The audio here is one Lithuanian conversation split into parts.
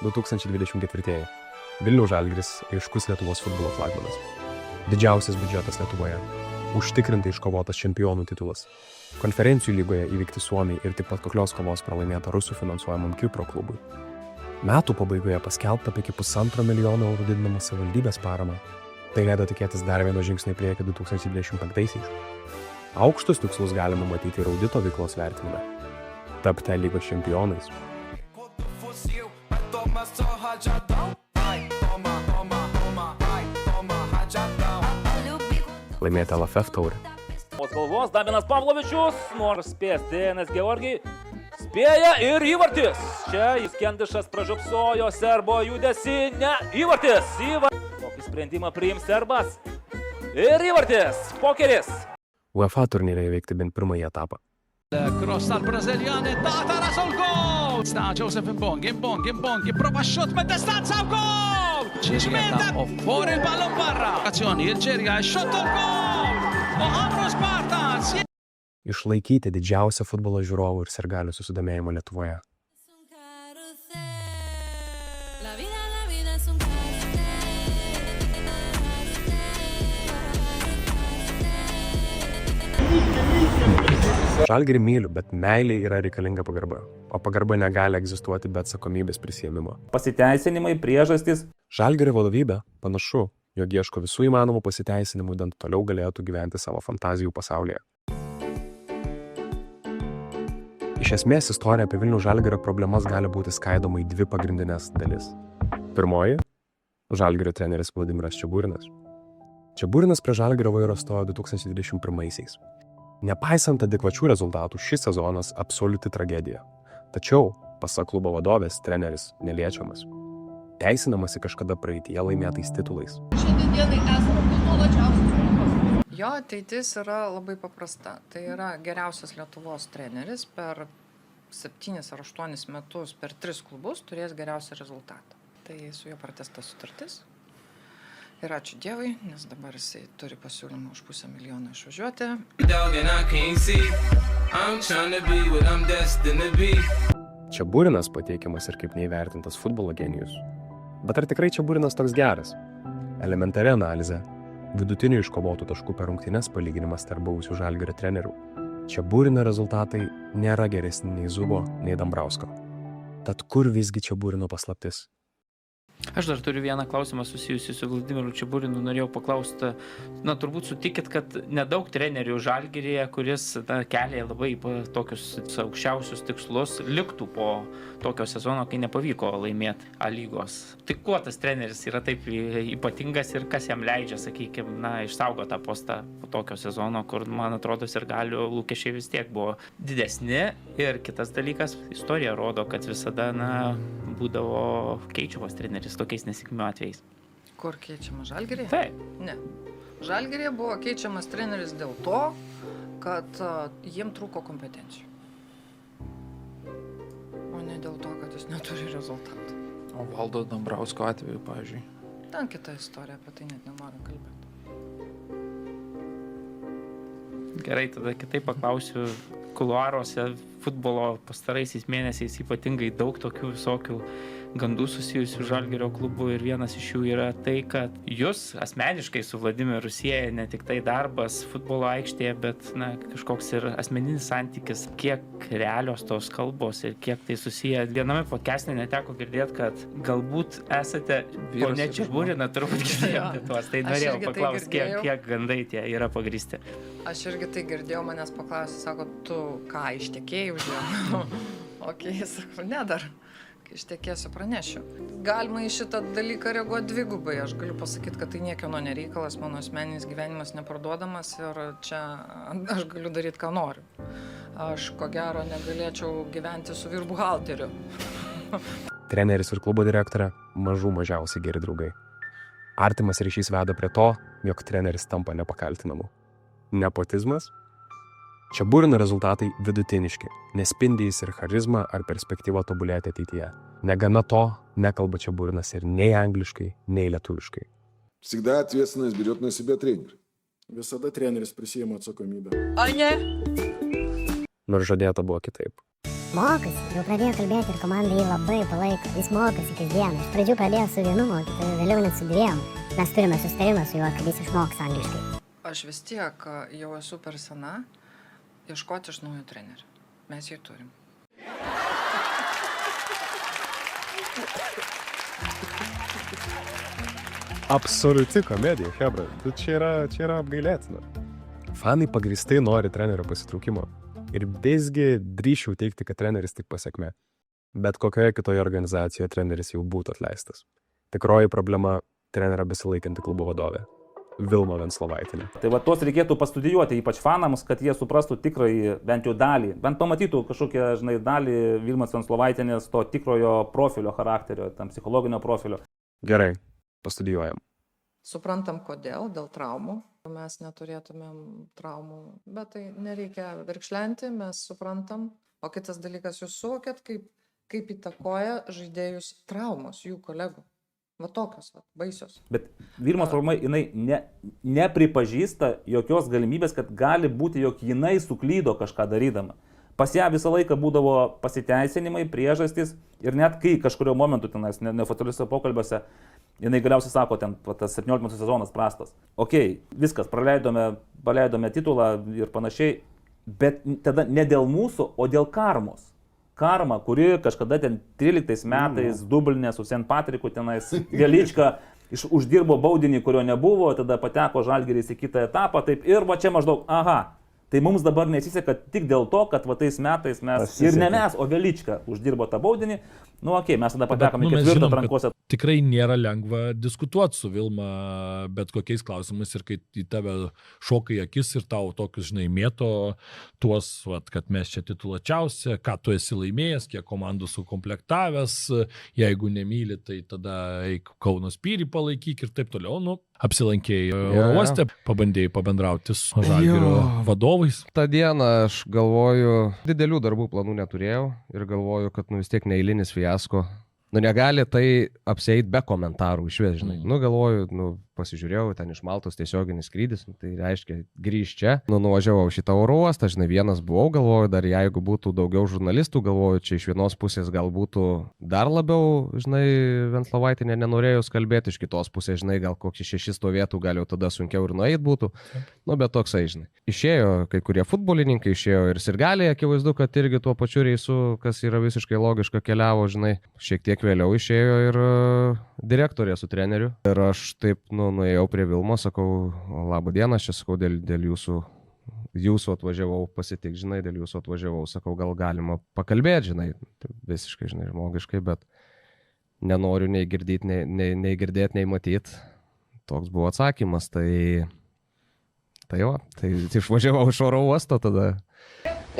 2024. Vilniaus Žalgiris aiškus Lietuvos futbolo flagmanas. Didžiausias biudžetas Lietuvoje. Užtikrintai iškovotas čempionų titulas. Konferencijų lygoje įveikti Suomiai ir taip pat koklios kovos pralaimėta rusų finansuojamam Kipro klubui. Metų pabaigoje paskelbta apie iki 1,5 milijono eurų didinamą savivaldybės paramą. Tai leido tikėtis dar vieno žingsnio į priekį 2025-aisiais. Aukštus tikslus galima matyti ir audito veiklos vertinime. Tapti lygos čempionais. Laimėti LFF taurę. Galvos Daminas Pavlovičius, nors spės DNS Georgijai, spėja ir įvartis. Čia Iskendišas pražiopsojo serbo judesį, ne įvartis. Kokį sprendimą priims serbas. Ir įvartis, pokeris. UEFA turnyre įveikti bent pirmąjį etapą. Cross al brasiliano, Tatara sul gol! Sta Joseph Mbongi, prova shot, mette stanza, gol! Cimenta, fuori il pallone barra. Azioni, il Geria, shot al gol! Mohamro Spartans! Išlaikyti didžiausią futbolo žiūrovų ir sirgalių susidomėjimą Lietuvoje. Žalgirį myliu, bet meilė yra reikalinga pagarba, o pagarba negali egzistuoti be atsakomybės prisiėmimo. Pasiteisinimai, priežastys. Žalgirio vadovybė panašu, jog ieško visų įmanomų pasiteisinimų, idant toliau galėtų gyventi savo fantazijų pasaulyje. Iš esmės, istorija apie Vilniaus Žalgirio problemas gali būti skaidoma į dvi pagrindinės dalis. Pirmoji – Žalgirio treneris Vladimiras Čeburinas. Čeburinas prie Žalgirio vairo stojo 2021-aisiais. Nepaisant adekvačių rezultatų, šis sezonas absoliuti tragedija. Tačiau, pasak klubo vadovės, treneris neliečiamas. Teisinamasi kažkada praeityje laimėtais titulais. Šiandienai esame nuolačiausias klubas. Jo ateitis yra labai paprasta. Tai yra geriausias Lietuvos treneris per 7 ar 8 metus per 3 klubus turės geriausią rezultatą. Tai su juo pratęsta sutartis. Ir ačiū Dievui, nes dabar jisai turi pasiūlymą už 500 000 išvažiuoti. Čeburinas pateikiamas ir kaip neįvertintas futbolo genijus. Bet ar tikrai Čeburinas toks geras? Elementari analizė. Vidutinių iškovotų taškų per rungtynes palyginimas tarp buvusių Žalgirio trenerių. Čeburino rezultatai nėra geresni nei Zubo, nei Dambrausko. Tad kur visgi Čeburino paslaptis? Aš dar turiu vieną klausimą susijusį su Vladimiru Čeburinu. Norėjau paklausti, turbūt sutikit, kad nedaug trenerių Žalgiryje, kuris kelia labai tokius aukščiausius tikslus, liktų po tokio sezono, kai nepavyko laimėti A lygos. Tai kuo tas treneris yra taip ypatingas ir kas jam leidžia, sakykime, išsaugo tą postą po tokio sezono, kur, man atrodo, sirgalių lūkesčiai vis tiek buvo didesni. Ir kitas dalykas, istorija rodo, kad visada, būdavo keičiamas treneris tokiais nesėkmių atvejais. Kur keičiamas Žalgiryje? Taip. Ne. Žalgiryje buvo keičiamas treneris dėl to, kad jiem trūko kompetencijų. O ne dėl to, kad jis neturi rezultatų. O Valdo Dambrausko atveju, pavyzdžiui? Ten kita istorija, apie tai net nenoriu kalbėti. Gerai, tada kitaip paklausiu. Kuluaruose futbolo pastaraisiais mėnesiais ypatingai daug tokių visokių gandų susijusių Žalgirio klubu ir vienas iš jų yra tai, kad jūs asmeniškai su Vladimiru sieja ne tik tai darbas futbolo aikštėje, bet kažkoks ir asmeninis santykis, kiek realios tos kalbos ir kiek tai susiję. Viename podcast'e neteko girdėti, kad galbūt esate ponia Čeburiną, turbūt girdėjote tuos. Tai norėjau paklausti, kiek gandai tie yra pagristi. Aš irgi tai girdėjau, manęs paklausė, sako, tu ką, ištekėjai už jo? Okei, sakau, ne dar. Kai ištekėsiu, pranešiu. Galima į šitą dalyką reaguoti dvigubai. Aš galiu pasakyti, kad tai niekieno nereikalas, mano asmeninis gyvenimas neparduodamas ir čia aš galiu daryti, ką noriu. Aš, ko gero, negalėčiau gyventi su vyrbuhalteriu. Treneris ir klubo direktorė mažiausiai geri draugai. Artimas ryšys veda prie to, jog treneris tampa nepakaltinamu. Nepotizmas? Čeburino rezultatai vidutiniški, nespindi jis ir charizmą ar perspektyvą tobulėti ateityje. Negana to, nekalba Čeburinas ir nei angliškai, nei lietuviškai. Всегда ответственность берет на себя тренер. Visada treneris prisiima atsakomybę. Ai ne? Nors žadėta buvo kitaip. Mokosi, jau pradėjo kalbėti ir komanda jį labai palaiko. Jis mokosi kasdieną. Iš pradžių pradėjo su vienu mokytoju, vėliau net su dviem. Mes turime susitarimą su juo, kad jis išmoks angliškai. Aš vis tiek jau esu per sena ieškoti iš naujo trenerių. Mes jį turim. Absoliuti komedija, hebra. Čia yra apgailėtina. Fanai pagristai nori trenerio pasitraukimo. Ir visgi drįsčiau teigti, kad treneris tik pasekmė. Bet kokioje kitoje organizacijoje treneris jau būtų atleistas. Tikroji problema - trenerio besilaikanti klubo vadovė. Vilma Venslovaitinė. Tai va tos reikėtų pastudijuoti, ypač fanams, kad jie suprastų tikrąjį, bent jau dalį, bent pamatytų kažkokią, dalį Vilmos Venslovaitinės to tikrojo profilio charakterio, tam psichologinio profilio. Gerai, pastudijuojam. Suprantam, kodėl, dėl traumų. Mes neturėtumėm traumų, bet tai nereikia virkšlenti, mes suprantam. O kitas dalykas, jūs suvokėt, kaip įtakoja žaidėjus traumos jų kolegų. Va tokios, baisios. Bet Vilmos problema, jinai nepripažįsta jokios galimybės, kad gali būti, jog jinai suklydo kažką darydama. Pas ją visą laiką būdavo pasiteisinimai, priežastys ir net kai kažkurio momentu tenais neoficialiuose pokalbiuose jinai galiausiai sako, ten tas 17 sezonas prastas. Ok, viskas, paleidome titulą ir panašiai, bet tada ne dėl mūsų, o dėl karmos. Karma, kuri kažkada ten 13 metais Dubline su St. Patriku tenais Velička uždirbo baudinį, kurio nebuvo, tada pateko Žalgiris į kitą etapą, taip ir va čia maždaug, aha, tai mums dabar nesiseka tik dėl to, kad va tais metais mes, ir ne mes, o Velička uždirbo tą baudinį, mes tada patekome į ketvirtą atrankose. Tikrai nėra lengva diskutuoti su Vilma bet kokiais klausimais ir kai į tave šoka į akis ir tau tokius, mėto tuos, kad mes čia titulačiausia, ką tu esi laimėjęs, kiek komandų sukomplektavęs, jeigu nemyli, tai tada eik Kauno Spyrį palaikyk ir taip toliau, apsilankėjai oro uoste, pabandėjai pabendrauti su Žalgirio vadovais. Ta diena aš galvoju, didelių darbų planų neturėjau ir galvoju, kad vis tiek neeilinis fiasko. Negali tai apsieit be komentarų išvis, galvoju, pasižiūrėjau, ten iš Maltos tiesioginis skrydis, tai reiškia grįž čia. Nuvažiavau šitą oro uostą, vienas buvau, galvoju, dar jeigu būtų daugiau žurnalistų, galvoju, čia iš vienos pusės gal būtų dar labiau, Venslovaitinė nenorėjus kalbėti, iš kitos pusės, gal kokį 6 stovėtų, gal jau tada sunkiau ir nueit būtų, bet toksai, Išėjo kai kurie futbolininkai, išėjo ir sirgaliai, akivaizdu, kad irgi tuo pačiu reisu, kas yra visiškai logiška, keliavo, šiek tiek vėliau išėjo ir direktorė su treneriu. Ir aš taip, nuėjau prie Vilmos, sakau, labą dieną, aš čia sakau, dėl jūsų atvažiavau pasitikti, dėl jūsų atvažiavau, sakau, gal galima pakalbėti, visiškai, žmogiškai, bet nenoriu nei girdėti, nei matyti. Toks buvo atsakymas, tai išvažiavau iš oro uosto tada.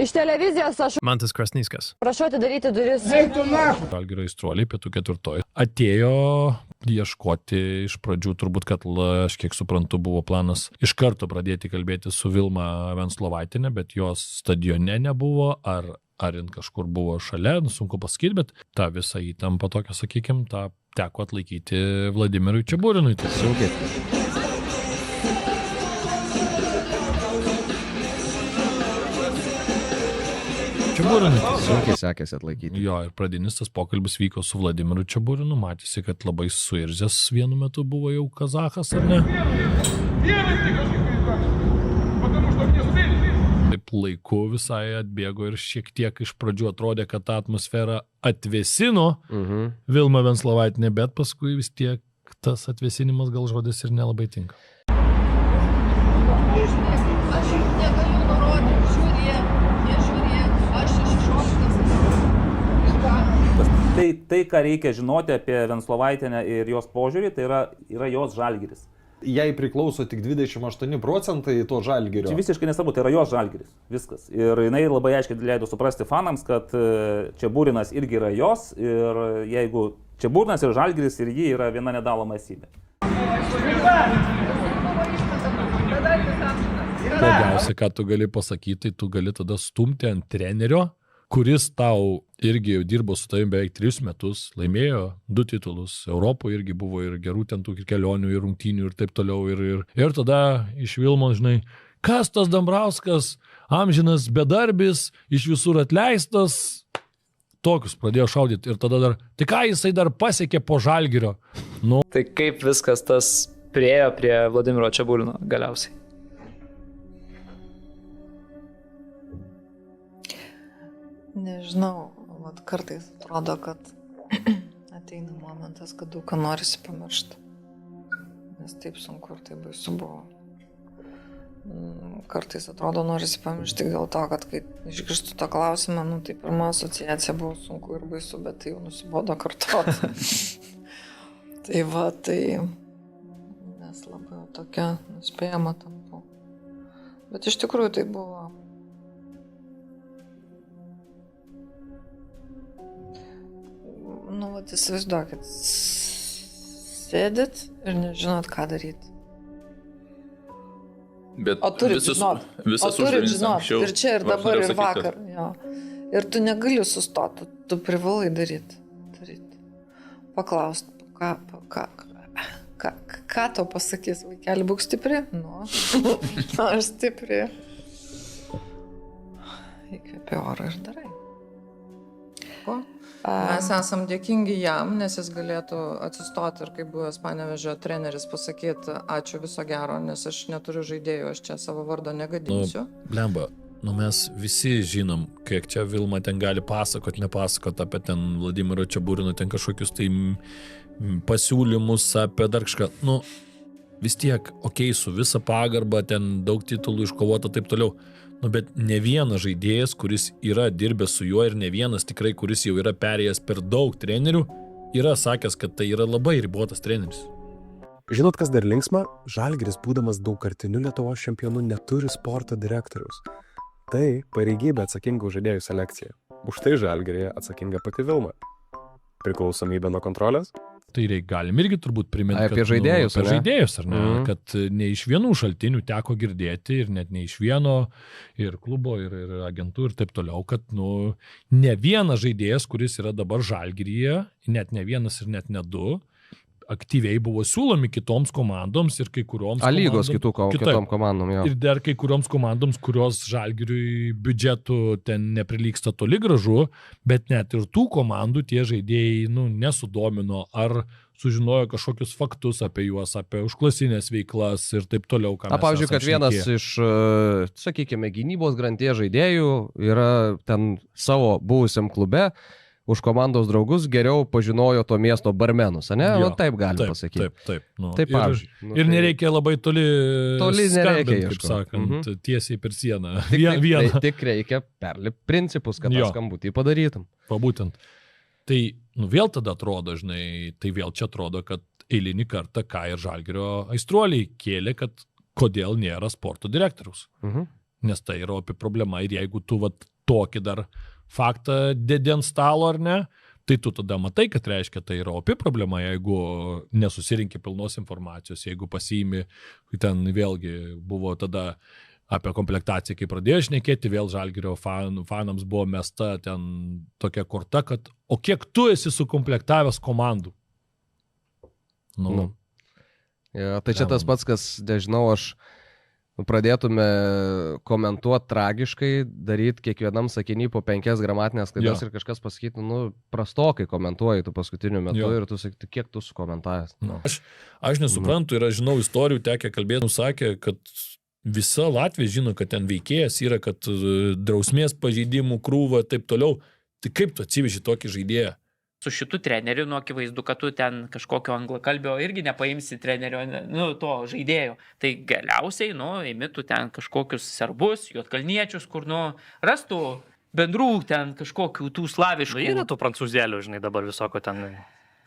Iš televizijos aš Mantas Krasnickas. prašau atidaryti duris. Žalgirio aistruoliai pietų 4 atėjo ieškoti iš pradžių, turbūt, kad aš kiek suprantu, buvo planas iš karto pradėti kalbėti su Vilma Venslovaitinė, bet jos stadione nebuvo, ar jin kažkur buvo šalia, sunku pasakyti, bet tą visą įtampą tokią, sakykime, tą teko atlaikyti Vladimirui Čeburinui. Tai sunkiai. Čeburinui. Sunkiai sekėsi atlaikyti. Jo, ir pradinis tas pokalbis vyko su Vladimiru Čeburinu, matėsi, kad labai suirzęs vienu metu buvo jau kazachas, ar ne? Taip laiku visai atbėgo ir šiek tiek iš pradžių atrodė, kad tą atmosferą atvėsino Vilma Venslovaitinė, bet paskui vis tiek tas atvėsinimas gal žodis ir nelabai tinka. Aš negaliu nurodyti, žiūrėk, aš iššoktas. Tai, ką reikia žinoti apie Venslovaitinę ir jos požiūrį, tai yra jos Žalgiris. Jai priklauso tik 28% to Žalgirio. Čia visiškai nesvarbu, tai yra jos Žalgiris. Viskas. Ir jinai labai aiškiai leido suprasti fanams, kad Čeburinas irgi yra jos ir jeigu Čeburinas ir Žalgiris ir ji yra viena nedaloma esybė. Blogiausia, ką tu gali pasakyti, tai tu gali tada stumti ant trenerio, kuris tau irgi dirbo su tavim beveik 3 metus, laimėjo 2 titulus, Europoje irgi buvo ir gerų ten tų kelionių, ir rungtynių ir taip toliau. Ir tada iš Vilmos, kas tas Dambrauskas, amžinas bedarbis, iš visur atleistas, tokius pradėjo šaudyti ir tada dar, tai ką jisai dar pasiekė po Žalgirio? Nu. Tai kaip viskas tas priėjo prie Vladimiro Čeburino galiausiai? Nežinau, vat kartais atrodo, kad ateina momentas, kad daug ką norisi pamiršti. Nes taip sunku ir taip baisu buvo. Kartais atrodo norisi pamiršti dėl to, kad kai išgirstu tą klausimą, tai pirma asociacija buvo sunku ir baisu, bet tai jau nusibodo kartuoti. Tai va, tai nes labai tokia nuspėjama tampu. Bet iš tikrųjų tai buvo. Vat įsivaizduokit, sėdit ir nežinot, ką daryti. Bet o turit žinot, ir čia, ir dabar, ir vakar. Jo. Ir tu negali sustoti, tu privalai daryti. Paklausti, ką tau pasakys, vaikeli, būk stipri? Nu, aš stipri. Įkvėpi orą ir darai. Ko? Mes esam dėkingi jam, nes jis galėtų atsistoti ir kaip buvęs Panevėžio treneris pasakyti ačiū, viso gero, nes aš neturiu žaidėjų, aš čia savo vardo negadinsiu. Blemba, mes visi žinom, kiek čia Vilma ten gali nepasakot apie ten Vladimiro Čeburino, ten kažkokius tai pasiūlymus apie dar kažką. Vis tiek, su visa pagarba, ten daug titulų iškovota, taip toliau. Bet ne vienas žaidėjas, kuris yra dirbęs su juo ir ne vienas tikrai, kuris jau yra perėjęs per daug trenerių, yra sakęs, kad tai yra labai ribotas treneris. Žinot, kas dar linksma? Žalgiris, būdamas daugkartiniu Lietuvos čempionu, neturi sporto direktoriaus. Tai pareigybė atsakinga už žaidėjų selekciją. Už tai Žalgiryje atsakinga pati Vilma. Priklausomybė nuo kontrolės? Tai galim irgi turbūt priminti, apie žaidėjus, apie žaidėjus, ar ne? Kad ne iš vienų šaltinių teko girdėti ir net ne iš vieno ir klubo, ir agentų ir taip toliau, kad ne vienas žaidėjas, kuris yra dabar Žalgiryje, net ne vienas ir net ne du, aktyviai buvo siūlomi kitoms komandoms ir kai kurioms lygos kitom komandom, jo. Ir dar kai kurioms komandoms, kurios Žalgiriui biudžetų ten neprilyksta toli gražu, bet net ir tų komandų tie žaidėjai nesudomino ar sužinojo kažkokius faktus apie juos, apie užklasinės veiklas ir taip toliau. Pavyzdžiui, kad vienas iš, sakykime, gynybos granties žaidėjų yra ten savo buvusiam klube, už komandos draugus geriau pažinojo to miesto barmenus, ne? Taip gali pasakyti. Taip. Taip, pavyzdžiui. Ir nereikia labai toli nereikia, kaip sakant, tiesiai per sieną. Tik reikia perlipti principus, kad tą skambutį padarytum. Būtent. Tai vėl tada atrodo, tai vėl čia atrodo, kad eilinį kartą ką ir Žalgirio aistruoliai kėlė, kad kodėl nėra sporto direktoriaus. Nes tai yra opi problema ir jeigu tu tokį dar faktą dedi ant stalo ar ne, tai tu tada matai, kad reiškia tai yra opi problema, jeigu nesusirinkė pilnos informacijos, jeigu pasiimi, ten vėlgi buvo tada apie komplektaciją, kai pradėjo šnekėti, vėl Žalgirio fanams buvo mesta ten tokia korta, kad o kiek tu esi sukomplektavęs komandų? Tai čia tas pats, kas, nežinau, aš pradėtume komentuoti tragiškai, daryti kiekvienam sakiny po 5 gramatinės klaidas ir kažkas pasakytų, prastokai komentuoji tu paskutiniu metu ir tu sakytų, kiek tu sukomentavęs. Aš nesuprantu ir aš žinau istorijų, tekę kalbėti, sakė, kad visa Latvija žino, kad ten veikėjas yra, kad drausmės pažeidimų krūva ir taip toliau. Tai kaip tu atsiveži tokį žaidėją? Su šitu treneriu, akivaizdu, kad tu ten kažkokio anglakalbio irgi nepaimsi trenerio, to žaidėjo. Tai galiausiai, imi tu ten kažkokius serbus, juodkalniečius, kur, rastų bendrų ten kažkokių tų slaviškų. Yra tų prancūzėlių, dabar visoko ten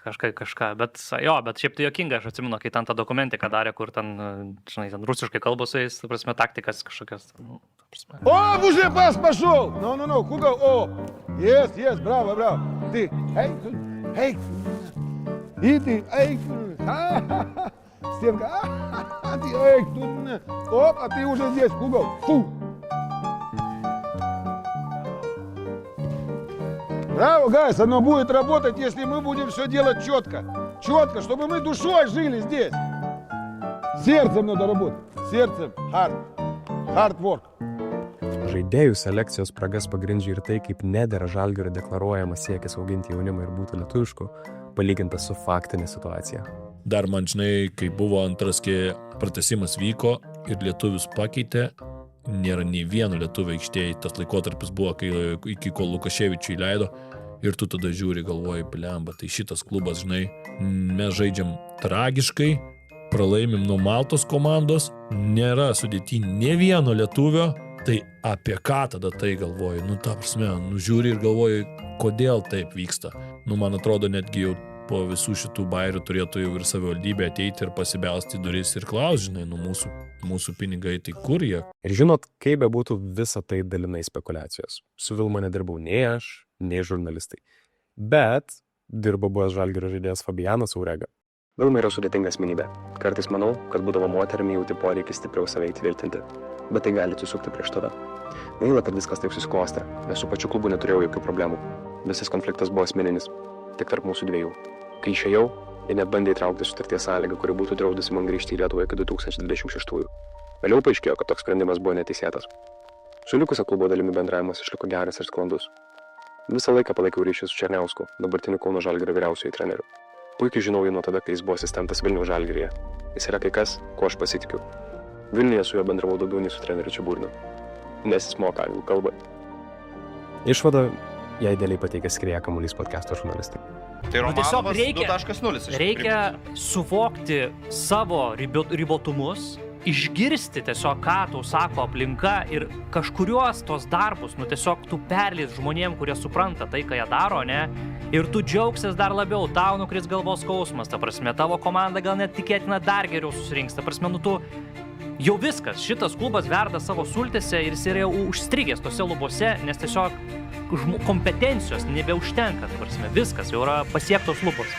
kažką, bet šiaip tai jokinga, aš atsimenu, kai ten tą dokumentiką darė, kur ten, ten rusiškai kalba su jais, ta prasme, taktikas kažkokias. О, уже пас пошел! Ну, куда? О, есть, браво. Ты, эй, и ты, эй, стенка, ты, эй, тут, оп, а ты уже здесь, угол, фу! Браво, гайс, оно будет работать, если мы будем все делать четко, чтобы мы душой жили здесь. Сердцем надо работать, сердцем, хард. hard work. Žaidėjų selekcijos spragas pagrindžia ir tai, kaip nedėra Žalgirio deklaruojamas siekis auginti jaunimą ir būti lietuvišku, palyginta su faktinė situacija. Dar man žinai, kai buvo antras, kai pratęsimas vyko ir lietuvius pakeitė, nėra nei vieno lietuvio aikštėje. Tas laikotarpis buvo, iki kol Lukaševičių įleido ir tu tada žiūri, galvoji, blemba, tai šitas klubas, žinai, mes žaidžiam tragiškai, pralaimim nuo Maltos komandos, nėra sudėti ne vieno lietuvio, tai apie ką tada tai galvoji? Ta prasme, žiūri ir galvoji, kodėl taip vyksta. Man atrodo, netgi jau po visų šitų bairių turėtų jau ir savivaldybė ateiti ir pasibelsti duris ir klaus, žinai, mūsų pinigai, tai kur jie? Ir žinot, kaip be būtų visa tai dalinai spekulacijos. Su Vilma nedirbau nei aš, nei žurnalistai. Bet dirbo buvęs Žalgirio žaidėjas Fabianas Aurega. Vilma yra sudėtinga asmenybė. Kartais manau, kad būdavo moterimi jauti poreikį stipriau save įtvirtinti. Bet tai gali atsisukti prieš tave. Gaila, kad viskas taip susiklostė, nes su pačiu klubu neturėjau jokių problemų. Visas konfliktas buvo asmeninis, tik tarp mūsų dviejų. Kai išėjau, jie net bandė įtraukti sutarties sąlygą, kuri būtų draudusi man grįžti į Lietuvą iki 2026. Vėliau paaiškėjo, kad toks sprendimas buvo neteisėtas. Su likusia klubo dalimi bendravimas išliko geras ir sklandus. Visą laiką palaikiau ryšį su Černiausku, dabartiniu Kauno Žalgirio vyriausiuoju treneriu. Puikiai žinau jį nuo tada, kai jis buvo asistentas Vilniaus Žalgiryje. Jis yra kai kas, kuo aš pasitikiu. Vilniuje su juo bendravau daugiau nei su treneriu Čiaburniu, nes jis moka anglų kalbą. Išvada, jai dėliai pateikė Skrieja kamuolys podcasto žurnalistai. Tai tiesiog Romanovas 2.0. reikia suvokti savo ribotumus, išgirsti tiesiog, ką tau sako aplinka ir kažkuriuos tos darbus, tiesiog tu perleis žmonėm, kurie supranta tai, ką jie daro, ne? Ir tu džiaugsies dar labiau, tau nukris galvos skausmas, ta prasme, tavo komanda gal net tikėtina dar geriau susirinks, ta prasme, tu jau viskas, šitas klubas verda savo sultėse ir jis yra jau užstrigęs tose lubose, nes tiesiog kompetencijos nebeužtenka, ta prasme, viskas jau yra pasiektos lubos.